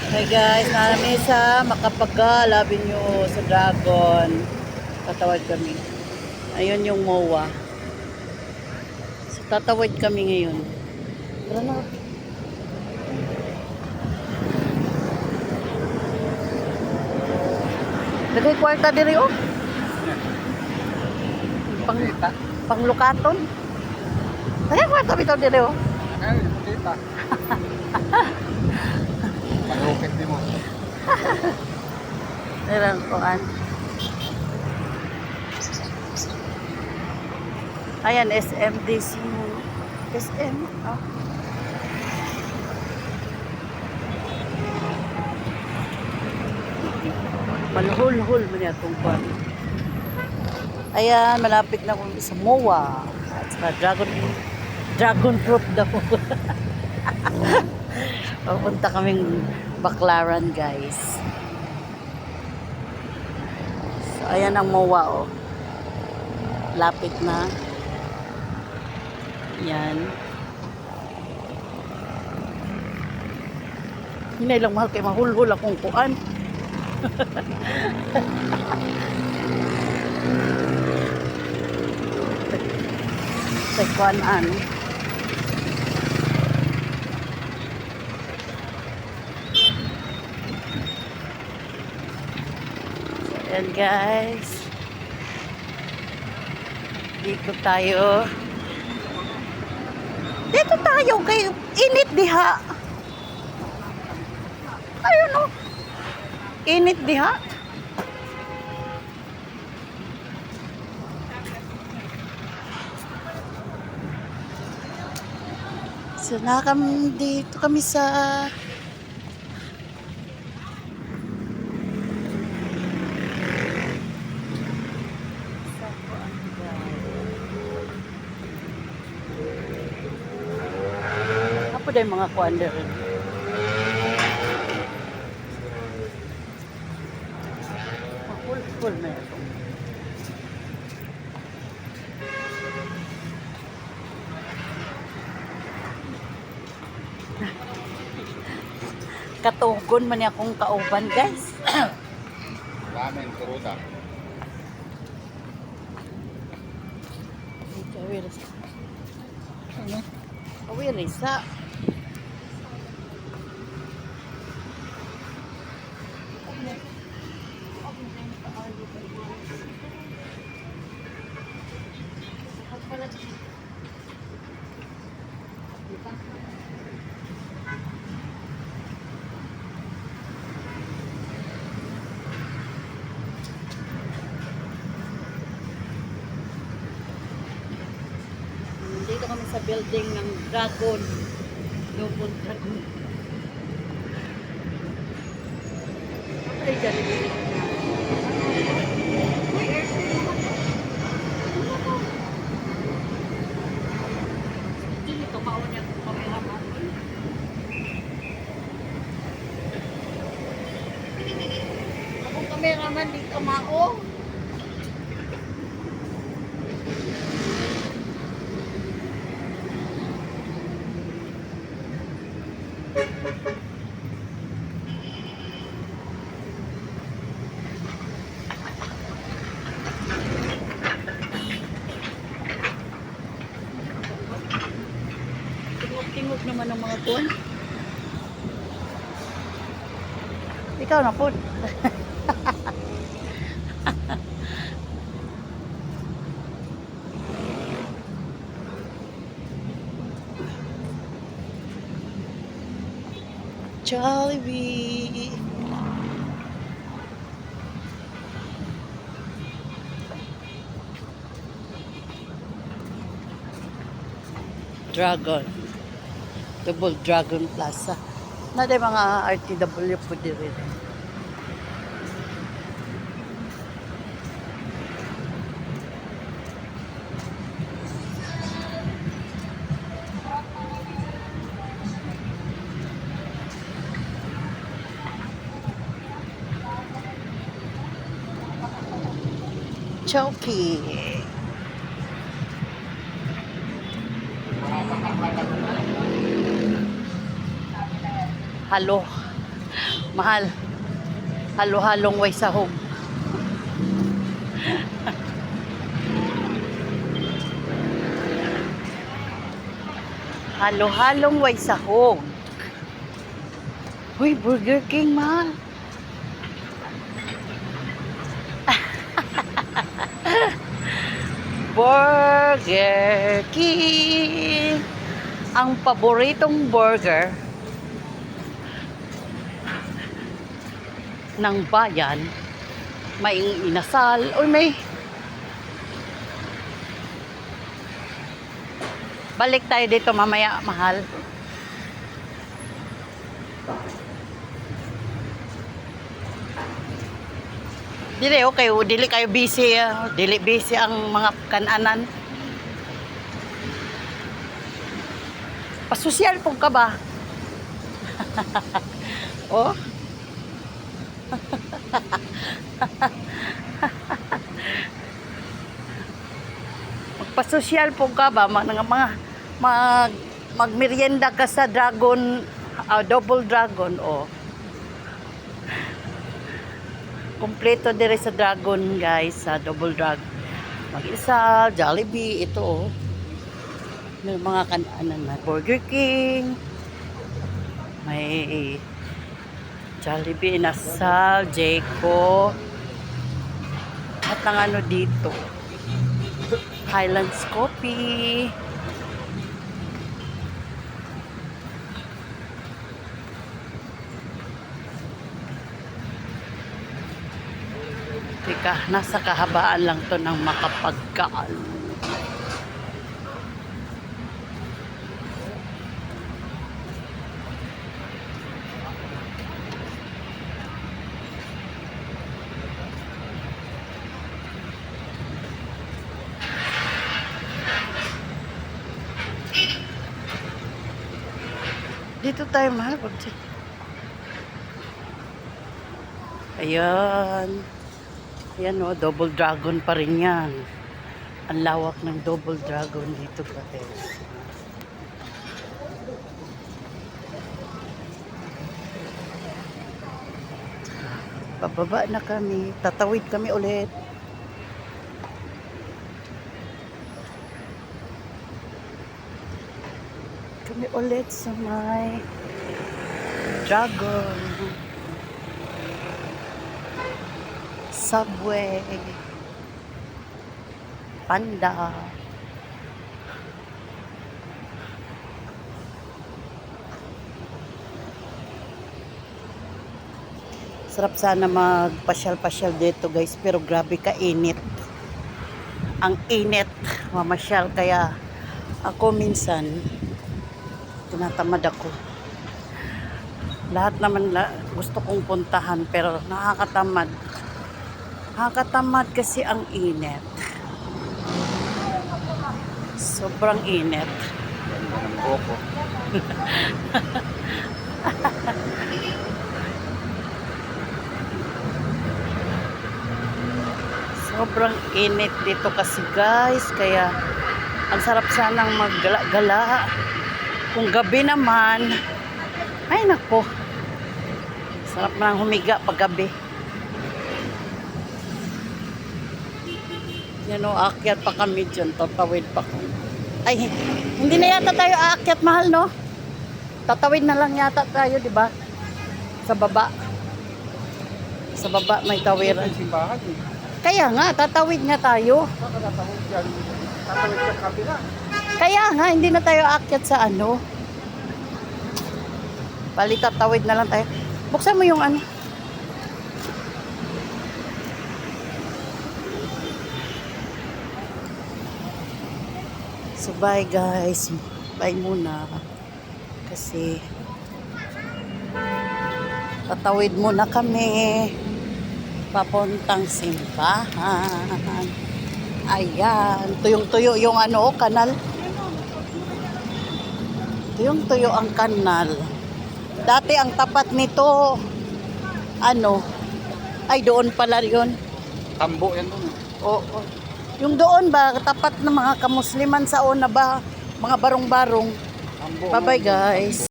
Hi guys, namin sa Makapagal Avenue sa Dragon. Tatawid kami. Ayun yung MOA. So, tatawid kami ngayon. Tara na. Lagay kwarta diri oh. Pang, pang lukaton. Lagay kwarta bitaw diri oh. Ano, kita. Panukit din mo. Dirang kuan. Ayan, SMDC. SM. Oh. Malhul-hul mo niya itong kuan. Ayan, malapit na kung sa MOA. At saka dragon fruit daw. Papunta kaming Baclaran, guys. So, ayan ang MOA, oh. Lapit na. Yan. Hinay lang mahal kay mahulhul akong kuan. Sa kuan ano. Ayan guys. Dito tayo. Dito tayo kay init diha. Ayun oh. Init diha. So dito kami sa Apo day mga kuander. Full na ito. Katugon man niya akong kauban, guys. Ramen, kuruta. Ano? Awir isa. Dito kami sa building ng Dragon. Double Dragon. Ay, Jollibee. Dito maon yung camera mo. Akong cameraman dito mao. Tingog naman ng mga tuwan. Ikaw na po. Jollibee. Dragon. Double Dragon Plaza. Na day mga RTW po din. Chowky. Halo. Mahal. Halo-halong way sahog. Halo-halong way sahog. Uy, Burger King, mahal. Burger King. Ang paboritong burger ng bayan. May inasal. Uy, may. Balik tayo dito mamaya, mahal. Dili, okay. Dili kayo busy. Dili busy ang mga kananan. Pasosyal po ka ba? Oh? Magpasosyal po ka ba? Magmerienda ka sa Dragon, Double Dragon, oh. Kompleto dire sa Dragon, guys, sa Double Dragon. Mag-isa, Jollibee, ito, oh. May mga kananan na Burger King. May Jollibee, Inasal, Jayco. At ang ano dito, Highlands Coffee. Teka, nasa kahabaan lang to ng Makapagkaan. Dito tayo, mahal. Ayan. Ayan, oh, Double Dragon pa rin yan. Ang lawak ng Double Dragon dito, guys. Pababa na kami. Tatawid kami ulit. Kami ulit sa may Dragon. Subway. Panda. Sarap sana magpasyal-pasyal dito, guys, pero grabe ka init. Ang init, mamasyal, kaya ako minsan tinatamad ako. Lahat naman gusto kong puntahan pero nakakatamad. Nakakatamad kasi ang init. Sobrang init. Ganda ng buhok ko. Sobrang init dito kasi, guys. Kaya ang sarap sanang maggala-gala. Kung gabi naman, ay nako. Sarap nang humiga pag gabi. Yan o, aakyat pa kami dyan. Tatawid pa kami. Ay, hindi na yata tayo aakyat, mahal, no? Tatawid na lang yata tayo, di ba? Sa baba. Sa baba may tawiran. Simbahan eh. Kaya nga, tatawid nga tayo. Saka tatawid dyan. Tatawid sa kabila. Kaya nga, hindi na tayo aakyat sa ano. Bali, tatawid na lang tayo. Buksan mo yung ano. So, bye guys. Bye muna. Kasi, tatawid muna kami. Papuntang simbahan. Ayan. Tuyong-tuyo yung ano, kanal. Tuyong-tuyo ang kanal. Dati ang tapat nito, ano, ay doon pala yun. Tambo yan doon. Oo. Yung doon ba, tapat ng mga kamusliman sa una ba, mga barong-barong. Tambo. Bye-bye guys.